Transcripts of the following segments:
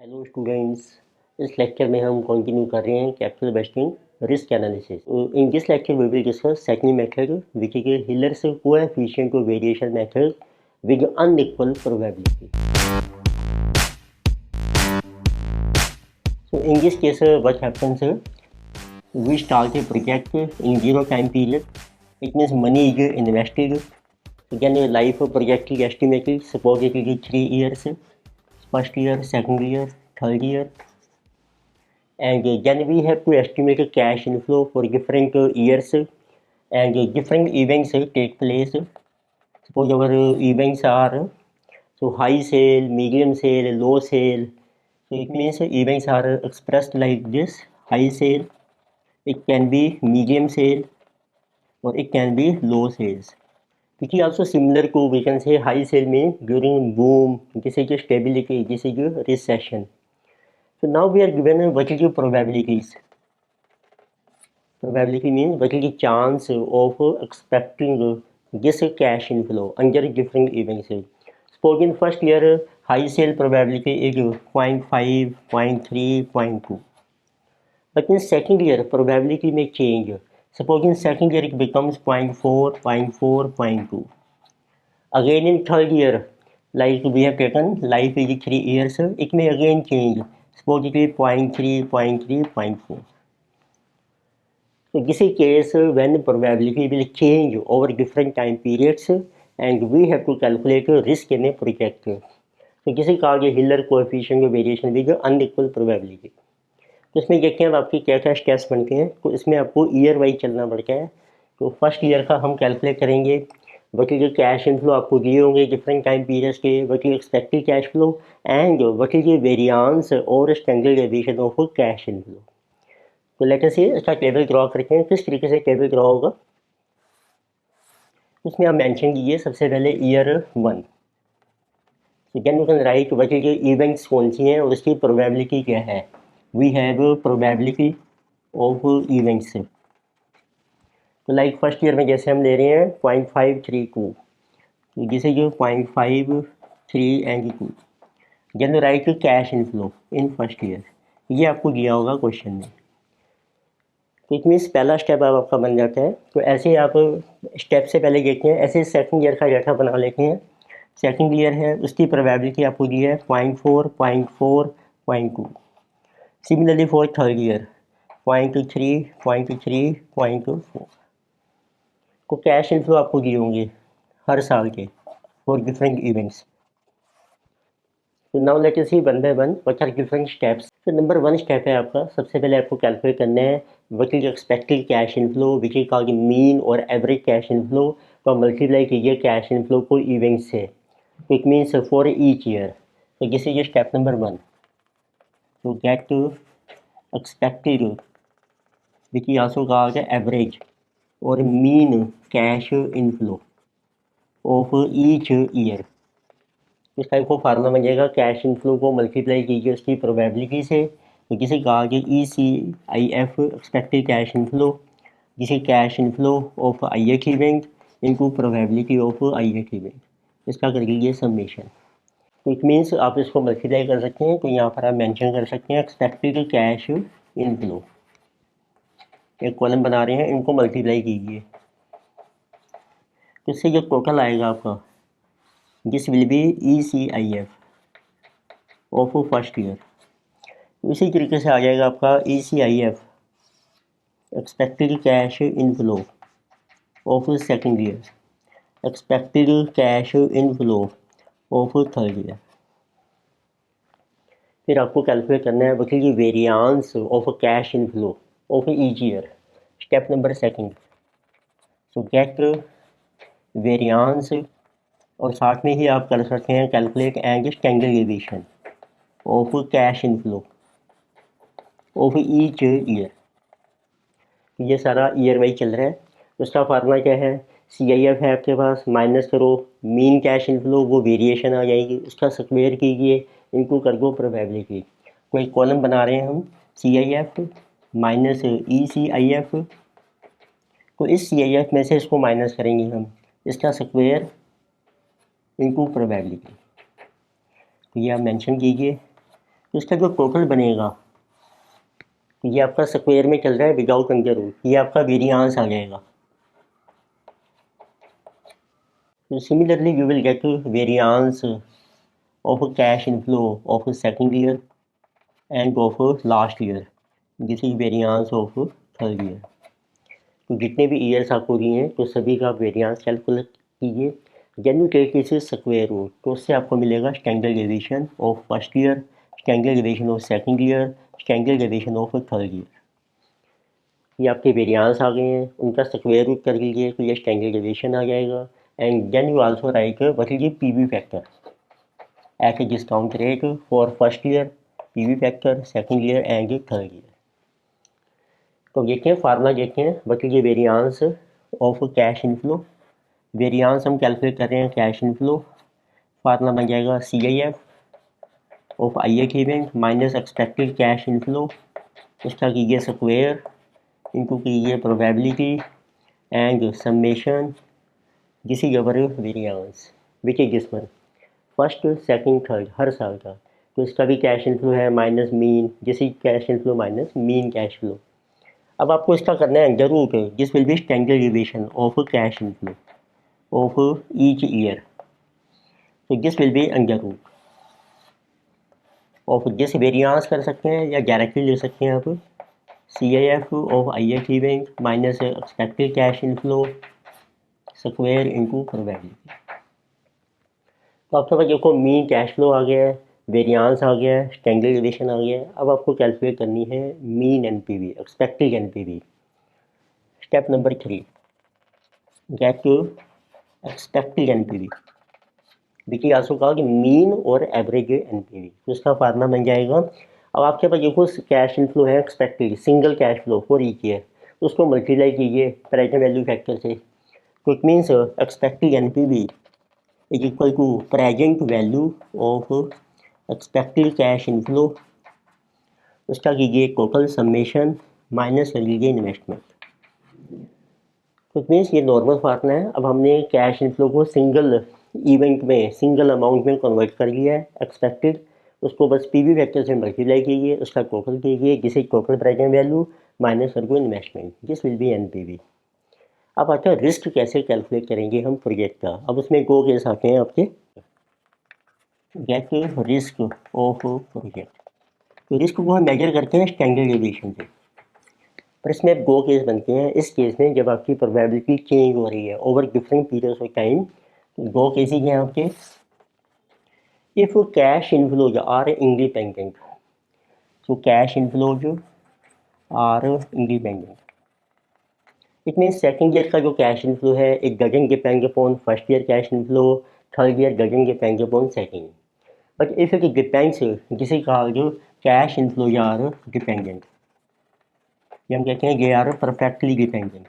Hello students. इस lecture में हम कंटिन्यू कर रहे हैं capital budgeting risk analysis. In this lecture we will discuss second method which is Hiller's coefficient of variation method with unequal probability. So in this case what happens, we start a project in zero time period. It means money is invested. Then life of project is estimated. Suppose it is 3 years, first year, second year, third year. And then we have to estimate a cash inflow for different years, and different events take place. Suppose our events are high sale, medium sale, low sale. So it means events are expressed like this: high sale, it can be medium sale, or it can be low sales. Which is also similar to, we can say, high sale means during boom, this is stability, this is recession. So now we are given what is the probabilities. Probability means what is the chance of expecting this cash inflow under different events. Suppose in first year high sale probability is 0.5, 0.3, 0.2. But in second year probability may change. Suppose in second year it becomes 0.4, 0.4, 0.2. Again in third year, like we have taken life is 3 years, it may again change. Suppose it is 0.3, 0.3, 0.4. So this is case when probability will change over different time periods, and we have to calculate risk in a project. तो किसे कहा गया Hillier coefficient of variation with unequal probability. तो इसमें देखते हैं अब आपके क्या क्या स्टेप्स बनते हैं। तो इसमें आपको ईयर वाइज चलना पड़ता है। तो फर्स्ट ईयर का हम कैलकुलेट करेंगे। वट इज कैश इनफ्लो आपको दिए होंगे डिफरेंट टाइम पीरियड्स के, what is expected cash flow and what is variance और standard deviation of cash inflow. तो लेट अस से इसका टेबल ड्रॉ करते हैं। किस तरीके से टेबल ड्रॉ होगा उसमें आप मेंशन कीजिए। सबसे पहले year 1, then you can write what is events कौन सी हैं और उसकी प्रोबेबिलिटी क्या है। We have probability of events. तो लाइक फर्स्ट ईयर में जैसे हम ले रहे हैं 0.532, जैसे जो 0.53 and 2, then write cash inflow in first year. ये आपको दिया होगा क्वेश्चन में। तो इट मीन्स पहला स्टेप अब आपका बन जाता है। तो ऐसे आप स्टेप से पहले देखते हैं, ऐसे सेकंड ईयर का डाटा बना लेते हैं। सेकंड ईयर है उसकी प्रोबेबिलिटी आपको दी है 0.4, 0.4, 0.2। सिमिलरली फॉर थर्ड ईयर 0.3, 0.3, 0.4 को कैश इनफ्लो आपको दिए होंगे हर साल के फॉर डिफरेंट इवेंट्स। तो now let us see one by one what are different steps. तो नंबर 1 स्टेप है आपका, सबसे पहले आपको कैलकुलेट करना है what is expected cash inflow which is called mean और एवरेज कैश इनफ्लो। तो मल्टीप्लाई कीजिए कैश इनफ्लो को इवेंट से। तो it means for each year. तो दिस इज स्टेप नंबर 1। तो get expected which is also called average और mean cash inflow of each year. इस टाइप को फार्मूला बन जाएगा, कैश इनफ्लो को मल्टीप्लाई कीजिए उसकी प्रोबेबिलिटी से। तो जिसे कहा गया ECIF एक्सपेक्टेड कैश इनफ्लो, जिसे cash inflow of IX event into probability of IX event, इसका कर लीजिए समेशन। तो इट मीन्स आप इसको मल्टीप्लाई कर सकते हैं। तो यहाँ पर आप मेंशन कर सकते हैं एक्सपेक्टेड कैश इनफ्लो। एक कॉलम बना रहे हैं, इनको मल्टीप्लाई कीजिए। तो इससे जो टोटल आएगा आपका, this will B ECIF of first year. इसी तरीके से आ जाएगा आपका ECIF expected cash inflow of second year, expected cash inflow of third year. फिर आपको कैलकुलेट करना है what is variance of cash inflow of each year. Step number 2। So gate variance और साथ में ही आप कर सकते हैं calculate and standard deviation of cash inflow of each year. ये सारा ईयर वाइज चल रहा है। उसका फार्मूला क्या है, CIF है आपके पास, माइनस करो मीन कैश इनफ्लो, वो वेरिएशन आ जाएगी, उसका स्क्वायर कीजिए, इनको कर दो प्रोबेबिलिटी। कोई कॉलम बना रहे हैं हम, CIF माइनस ECIF। तो इस CIF में से इसको माइनस करेंगे हम, इसका स्क्वायर इनटू प्रोबेबिलिटी। तो ये आप मेंशन कीजिए। तो इसका जो टोटल बनेगा, तो ये आपका स्क्वायर में चल रहा है विदाउट अंडर रूट, ये आपका वेरियांस आ जाएगा। तो similarly you will get variance of cash inflow of second year end of last year, this is variance of third year. तो जितने भी ईयर्स आपको दिए हैं तो सभी का वेरियांस कैलकुलेट कीजिए। जैन यू टेक इस स्क्वायर रूट, तो उससे आपको मिलेगा standard deviation of first year, standard deviation of second year, standard deviation of third year. ये आपके वेरियांस आ गए हैं, उनका स्क्वायर रूट कर लीजिए तो ये स्टैंडर्ड डेविएशन आ जाएगा। And then you also write what is PV factor at a discount rate for first year, PV factor second year and third year. तो देखते हैं फार्मूला, देखते हैं what is variance of cash inflow. Variance हम calculate कर रहे हैं cash inflow, formula बन जाएगा CIF of ith event minus expected cash inflow, उसका कीजिए स्क्वायर इनटू कीजिए probability and summation, this is our variance which is this one first second third हर साल का। तो इसका भी कैश इनफ्लो है minus mean, this is cash inflow minus mean cash flow. अब आपको इसका करना है under root, this will be standard deviation of cash inflow of each year, तो this will be under root of this. Variance कर सकते हैं या डायरेक्टली ले सकते हैं आप, CIF of ith event minus expected cash inflow square into probability. तो आपके पास देखो मीन कैश फ्लो आ गया है, वेरियांस आ गया है, स्टैंडर्ड डेविएशन आ गया है। अब आपको कैलकुलेट करनी है mean NPV, expected NPV। Step number 3, get expected NPV which is also कहा कि मीन और एवरेज NPV। तो इसका फार्मूला बन जाएगा, अब आपके पास देखो कैश इनफ्लो है expected single cash flow for each year, तो उसको मल्टीप्लाई कीजिए प्रेजेंट वैल्यू फैक्टर से, तो it means expected NPV is equal to present value of expected cash inflow, उसका कीजिए टोटल समेशन माइनस कर लीजिए इन्वेस्टमेंट। तो इट मीन्स ये नॉर्मल फार्मूला है। अब हमने कैश इनफ्लो को सिंगल इवेंट में सिंगल अमाउंट में कन्वर्ट कर लिया है एक्सपेक्टेड, उसको बस पीवी फैक्टर से मल्टीप्लाई कीजिए, उसका टोटल कीजिए जिसे टोटल प्रेजेंट वैल्यू माइनस कर investment, this will B NPV। अब आता है रिस्क कैसे कैलकुलेट करेंगे हम प्रोजेक्ट का। अब उसमें दो केस आते हैं आपके, गेट रिस्क ऑफ प्रोजेक्ट। तो रिस्क को हम मेजर करते हैं स्टैंडर्ड डेविएशन से, पर इसमें अब दो केस बनते हैं। इस केस में जब आपकी प्रोबेबिलिटी चेंज हो रही है over different periods of time, दो केसेज हैं आपके। If cash inflows are independent, तो cash inflows are independent, it means second year का जो कैश इनफ्लो है it doesn't depend upon first year cash inflow, third year doesn't depend upon second. But if it depends, जिसे कहा जो cash inflows are dependent, ये हम कहते हैं ये आर परफेक्टली डिपेंडेंट।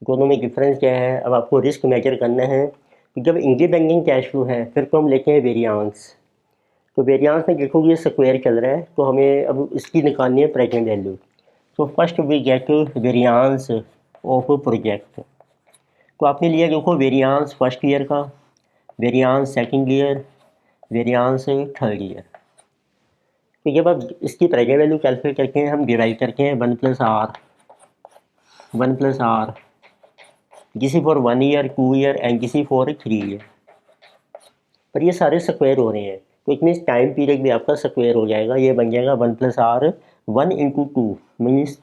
दोनों में डिफरेंस क्या है, अब आपको रिस्क मेजर करना है। तो जब इंडिपेंडेंट कैश फ्लो है फिर तो हम लेते हैं वेरियांस, तो वेरियांस में देखोगे ये स्क्वायर चल रहा है, तो हमें अब इसकी निकालनी है प्रेजेंट वैल्यू। तो first we get variance of project. तो आपने लिया देखो वेरियांस फर्स्ट ईयर का, variance second year, variance third year. तो जब आप इसकी प्रेजेंट वैल्यू कैलकुलेट करके हम डिराइव करते हैं 1 + R, किसी फॉर 1 ईयर 2 ईयर एंड किसी फॉर 3 ईयर, पर ये सारे स्क्वायर हो रहे हैं, तो इट मीन्स टाइम पीरियड भी आपका स्क्वायर हो जाएगा। ये बन जाएगा 1 + R, 1 × 2 मीन्स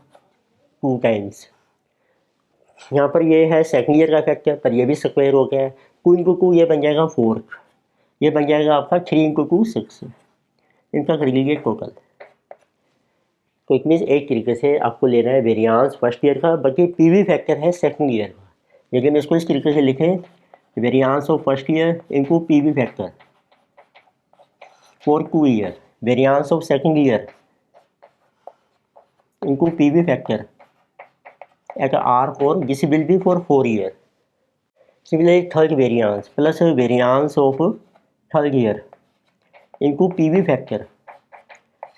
2 टाइम्स। यहाँ पर ये है सेकंड ईयर का फैक्टर, पर ये भी स्क्वायर हो गया है, 2 × 2 ये बन जाएगा 4, ये बन जाएगा आपका 3 × 2 6, इनका कर लीजिए टोटल। तो इट मीन्स एक तरीके से आपको लेना है वेरियांस फर्स्ट ईयर का, बल्कि पीवी फैक्टर है सेकंड ईयर का, लेकिन इसको इस तरीके से लिखें variance of first year into PV factor for 2 year, variance of second year into PV factor at R for this will be for 4 year. Similarly third variance plus variance of third year into PV factor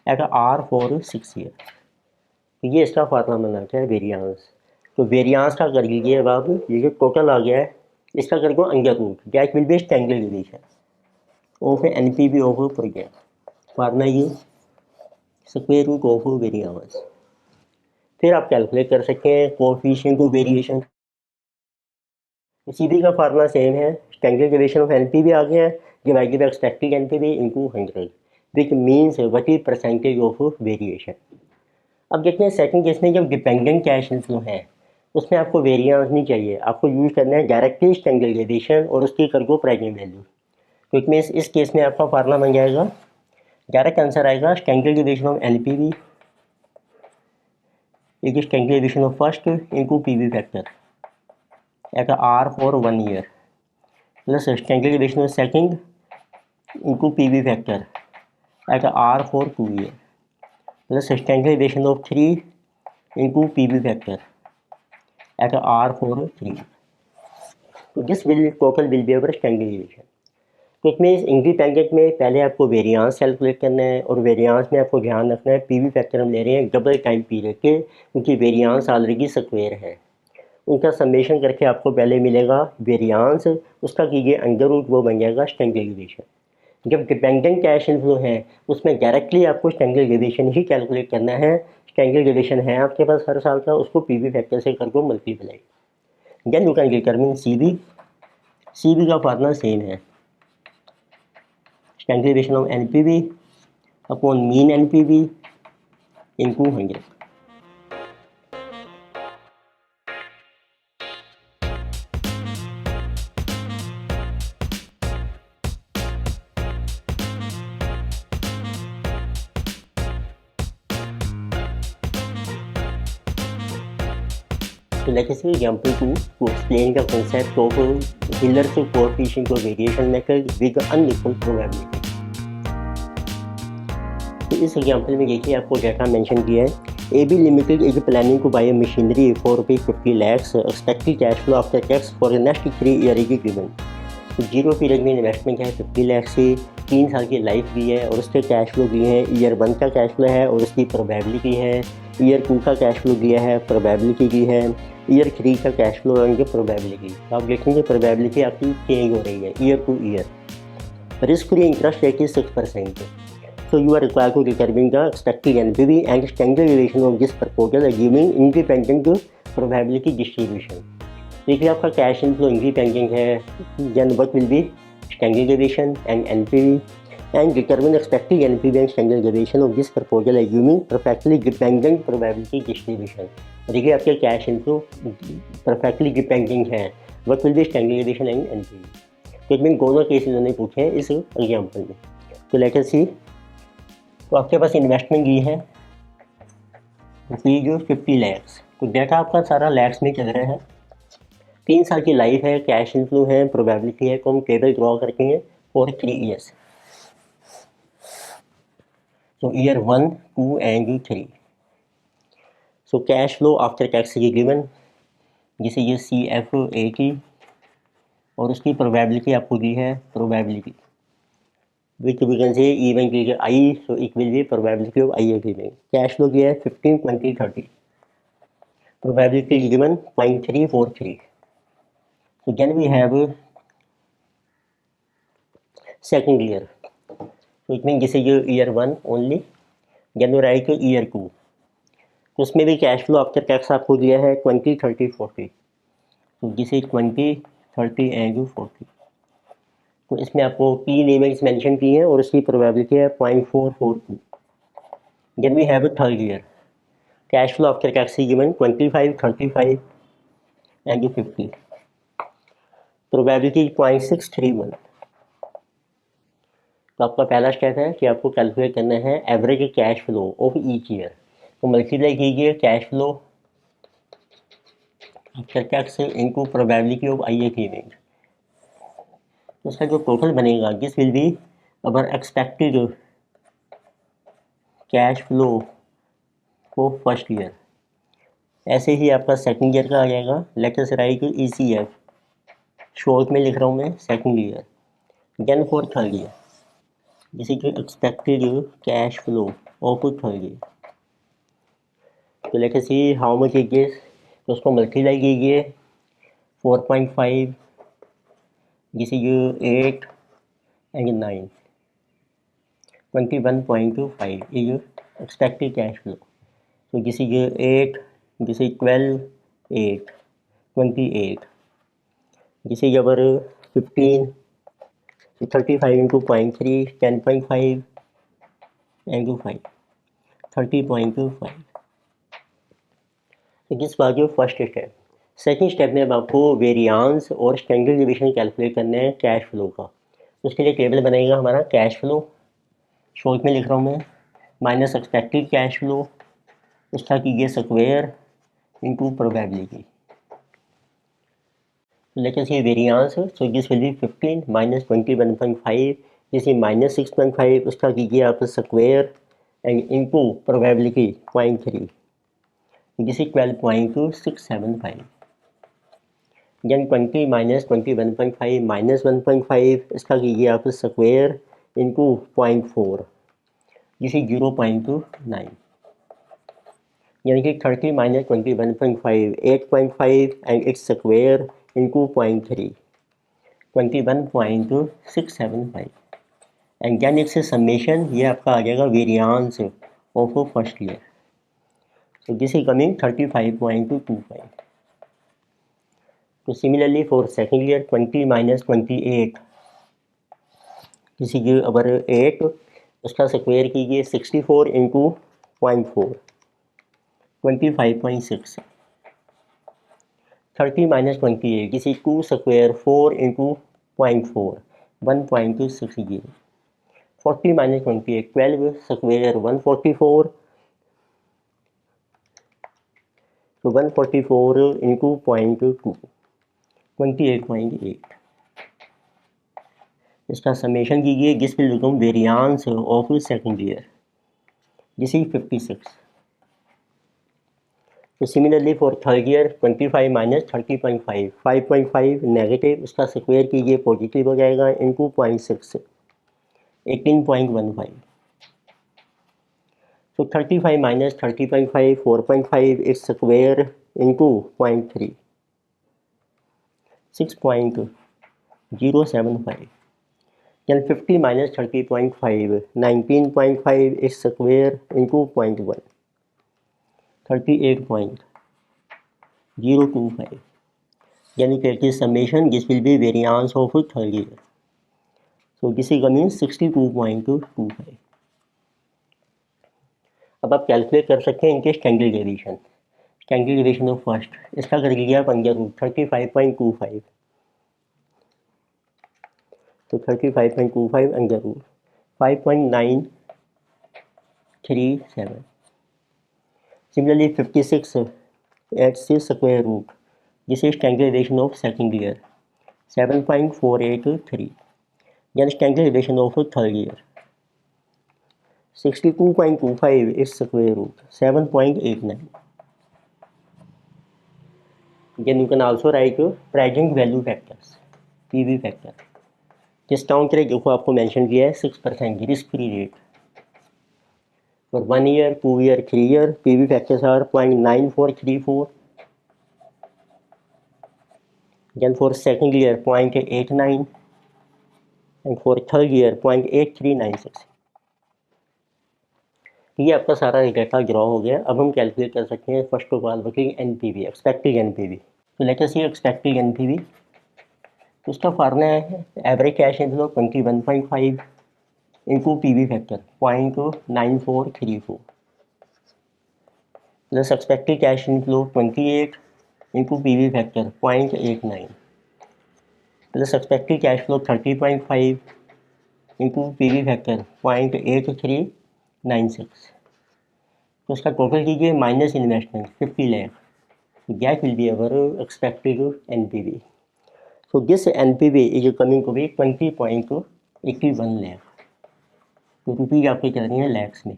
at R for 6 year. तो ये इसका formula बनाता है variance. तो variance का कर लीजिए अब आप, ये जो टोटल आ गया है इसका कर दो under root, that will be standard deviation of NPV of project. Formula ये स्क्वायर रूट ऑफ वेरिएंस। फिर आप कैलकुलेट कर सकते हैं coefficient of variation. C V का फार्मूला सेम है, standard deviation of N P भी आ गया है, divided by expected N P भी into 100, which means what is percentage of variation. अब देखते हैं सेकंड केस में जब डिपेंडेंट कैश इनफ्लो है उसमें आपको वेरिएंस नहीं चाहिए, आपको यूज करना है डायरेक्टली स्टैंडर्ड डेविएशन और उसकी करगो प्रेजेंट वैल्यू। तो इट मीन्स इस केस में आपका फार्मूला बन जाएगा, डायरेक्ट आंसर आएगा standard deviation of N P V is standard deviation of first into P V factor at R for 1 year plus standard deviation of second into PV factor at R for 2 year plus standard deviation of 3 into PV factor at R for 3. So this will total will be our standard deviation. तो इसमें इस independent में पहले आपको variance calculate करना है और variance में आपको ध्यान रखना है पीवी फैक्टर हम ले रहे हैं डबल टाइम पीरियड के, क्योंकि वेरिएंस ऑलरेडी स्क्वायर है, उनका समेशन करके आपको पहले मिलेगा वेरिएंस, उसका कीजिए अंडर रूट, वो बन जाएगा स्टैंडर्ड डेविएशन। जब डिपेंडेंट कैश इनफ्लो है उसमें डायरेक्टली आपको स्टैंडर्ड डेविएशन ही कैलकुलेट करना है। स्टैंडर्ड डेविएशन है आपके पास हर साल का, उसको पीवी फैक्टर से करके multiply, then you can determine CB. CB का फार्मूला सेम है, standard deviation of NPV upon mean NPV into 100। So let us see example 2 to explain the concept of Hiller's coefficient of variation method with unequal probability. तो इस example में देखिए आपको data mention किया है, A B limited is planning to buy machinery for ₹50 lakhs, expected cash flow after tax for next 3 year is given. Zero period में investment है 50 लाख से, 3 साल की लाइफ भी है और उसके कैश फ्लो भी है, ईयर 1 का कैश फ्लो है और उसकी प्रोबेबिलिटी है, ईयर 2 का कैश फ्लो दिया है, प्रोबेबिलिटी भी है, ईयर 3 का कैश फ्लो और उनकी प्रोबेबिलिटी। आप देखेंगे प्रोबेबिलिटी आपकी चेंज हो रही है year two year. Risk free interest rate is 6%। So you are required to determine the expected NPV and standard deviation of this proposal assuming independent probability distribution. देखिए आपका कैश इनफ्लो इंडिपेंडेंट है, then what will be standard deviation and NPV and determine expected NPV and standard deviation of this proposal assuming perfectly dependent probability distribution. देखिए आपके cash inflow perfectly dependent है, what will be standard deviation and NPV. तो इसमें दोनों cases उन्होंने पूछे हैं इस एग्जाम्पल में। तो लेट अस सी। तो आपके पास इन्वेस्टमेंट की है जो 50 लैक्स, तो डेटा आपका सारा लैक्स में चल रहा है, 3 साल की लाइफ है, कैश इनफ्लो है, प्रोबेबिलिटी है, तो हम टेबल ड्रॉ करते हैं फॉर 3 ईयर्स। तो year 1, 2 and 3। So cash flow after tax is given, जिसे ये CF की और उसकी प्रोबेबिलिटी आपको दी है, probability which we can say even I, so it will be probability of I agreement. Cash flow किया है 15, 20, 30. Probability is given 0.343. So then we have second year. So it means जैसे ये year 1 only, then we write year 2. तो उसमें भी cash flow after tax आपको दिया है 20, 30, 40. तो जिसे 20, 30 एंड 40. तो इसमें आपको 3 इवेंट्स मेंशन की हैं और उसकी प्रोबेबिलिटी है 0.442. Then we have third year, cash flow after tax is given 25, 35 and 50. Probability 0.631. तो आपका पहला स्टेप है कि आपको कैलकुलेट करना है average cash flow of each year. तो मल्टीप्लाई कीजिए cash flow after tax into probability of I event. उसका जो टोटल बनेगा this will be our expected cash flow for first year. ऐसे ही आपका सेकंड ईयर का आ जाएगा, let us write ECF, short में लिख रहा हूँ मैं second year. Then for third year जैसे कि expected cash flow of third year. तो let us see how much is this, तो उसको मल्टीप्लाई कीजिए 4.5, जैसे ये 8 and 9, 21.25 is expected cash flow. So this is 8, this is 12, 8, 28. This is our 15, so 35 into 0.3, 10.5 into 5, 30.5. तो this was your first step. Second step में अब आपको variance और स्टैंडर्ड डिविएशन कैलकुलेट करना है कैश फ्लो का। उसके लिए टेबल बनेगा हमारा कैश फ्लो, शॉर्ट में लिख रहा हूँ मैं, माइनस एक्सपेक्टेड कैश फ्लो, उसका कीजिए square into probability. Let us see variance, so this will be 15 minus 21.5, this is minus 6.5, उसका कीजिए आप square and into probability 0.3, this is 12.675. Then 20 minus 21.5 minus 1.5, इसका कीजिए आप स्क्वायर इनटू 0.4, this is 0.9. यानी कि 30 minus 21.5 8.5 and its square into 0.3 21.675 and then its summation, ये आपका आ जाएगा variance of first year. So this is coming 35.25. So similarly for second year, 20 minus 28, this is our 8, उसका square कीजिए 64 into 0.4, 25.6. 30 minus 28, this is 2 square 4 into 0.4, 1.60. 40 minus 28, 12 square 144, so 144 into 0.2, 28.8. इसका summation कीजिए, this will become variance of second year, this is 56. तो similarly for third year 25 minus 30.5, 5.5 negative, उसका square कीजिए positive हो जाएगा into 0.6, 18.15. So 35 minus 30.5, 4.5, its square into 0.3, 6.075. Then 50 minus 30.5, 19.5, its square into 0.1, 38.025. यानी कि summation, this will be variance of third year. So this is coming 62.25. अब आप calculate कर सकते हैं इनके standard deviation. Standard deviation of first, इसका कर लीजिए आप अंडर रूट 35.25, तो 35.25 under root 5.937. Similarly 56 eight see square root, this is standard deviation of second year 7.483. यानी standard deviation of third year 62.25 is square root 7.89. Then you can also write present value factors, PV factor. Discount rate देखो आपको mention किया है 6% risk free rate for 1 year, 2 year, 3 year. PV factors are 0.9434. Then for second year 0.89 and for third year 0.8396. ये आपका सारा data draw हो गया। अब हम कैलकुलेट कर सकते हैं first of all working NPV, expected NPV. तो let us see expected NPV, तो उसका फार्मूला है average cash inflow 21.5 into PV factor 0.9434 plus expected cash inflow 28 into PV factor 0.89 plus expected cash flow 30.5 into PV factor 0.8396। तो उसका total कीजिए minus investment 50 lakh, that will be our expected NPV. So this NPV is coming to be 20.81 lakh. तो rupees आपके चल रही हैं लैक्स में।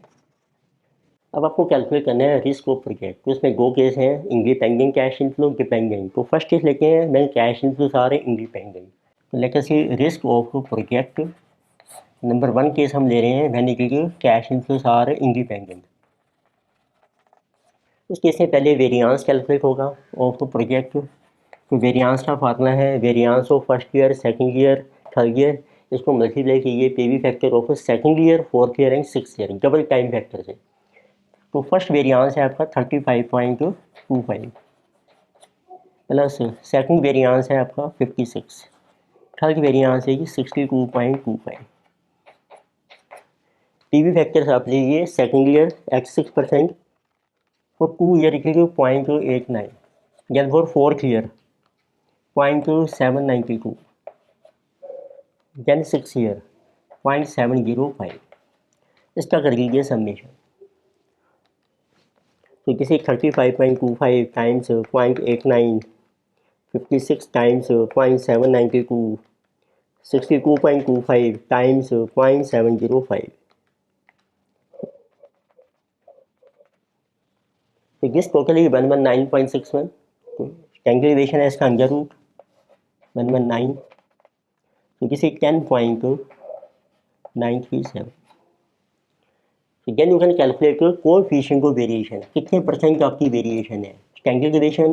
अब आपको कैलकुलेट करना है रिस्क ऑफ प्रोजेक्ट। तो इसमें दो केस हैं, इंडिपेंडेंट कैश इनफ्लो, डिपेंडेंट। तो फर्स्ट केस लेते हैं मैं कैश इनफ्लो सारे इंडिपेंडेंट। तो let us see risk of project number 1 case हम ले रहे हैं मैंने कि कैश इनफ्लो सारे इंडिपेंडेंट। उस केस में पहले वेरियांस कैलकुलेट होगा ऑफ प्रोजेक्ट। तो वेरियांस का फार्मूला है variance of first year, second year, third year, इसको मल्टीप्लाई कीजिए PV factor of second year, fourth year and six year, double time factor से। तो फर्स्ट वेरिएंस है आपका 35.25 प्लस सेकंड वेरिएंस है आपका 56, थर्ड वेरिएंस है जी 62.25। पीवी फैक्टर्स आप लीजिए सेकेंड ईयर 86% फॉर 2 ईयर के लिए 0.89, then for fourth year 0.792, then 6 year 0.705। इसका कर लीजिए सबमिशन। तो किसी 35.25 टाइम्स 0.89, 56 टाइम्स 0.792, 62.25 टाइम्स 0.705। तो दिस टोटली 119.61। तो कैंगुलेशन है इसका अंडर रूट 119, तो किसी 10.937। तो then you can calculate coefficient of variation, कितने परसेंट आपकी वेरिएशन है। स्टैंडर्ड डेविएशन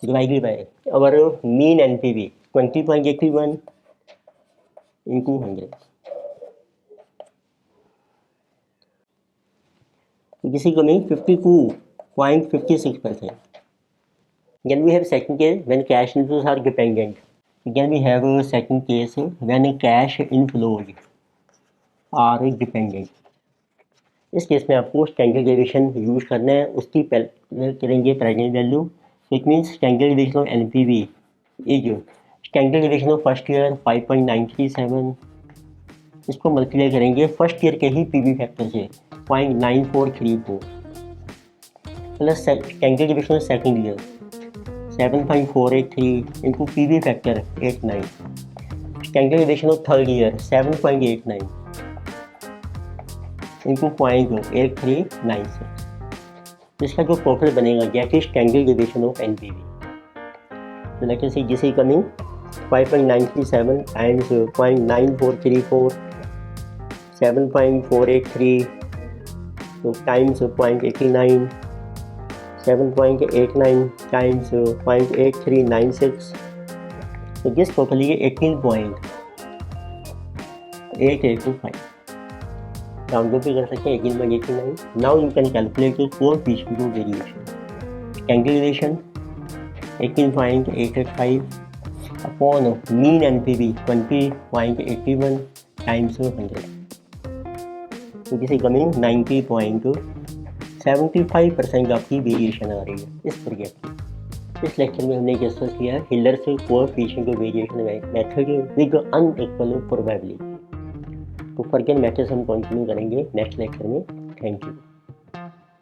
डिवाइडेड बाय और मीन एनपीवी 20.81 into 100। तो किसी को नहीं 52.56%। Then we have second case when cash inflows are dependent. Then we have a second case when cash inflows are dependent. इस case में आपको स्टैंडर्ड डेविएशन यूज करना है, उसकी पहले करेंगे present value. It means standard deviation of NPV is standard deviation of first year 5.937, इसको multiply करेंगे फर्स्ट ईयर के ही पीवी फैक्टर से 0.9434 plus standard deviation of second year 7.483 into PV factor 89, standard deviation of third year 7.89 into 0.8396। इसका जो total बनेगा that is standard deviation of NPV. तो let us see this is coming 5.937 times 0.9434 7.483 तो times 0.89 7.89 times 0.8396। तो this totally 18.8825। Round भी कर सकते हैं 18.89। Now you can calculate your coefficient of variation. Standard deviation 18.885 upon mean NPV 20.81 times 100। तो किसी coming 90.75% आपकी वेरिएशन आ रही है इस प्रोजेक्ट की। इस लेक्चर में हमने डिस्कस किया है Hillier's coefficient of variation method with unequal probability. तो फर्दर मैथड्स हम कंटिन्यू करेंगे नेक्स्ट लेक्चर में। Thank you.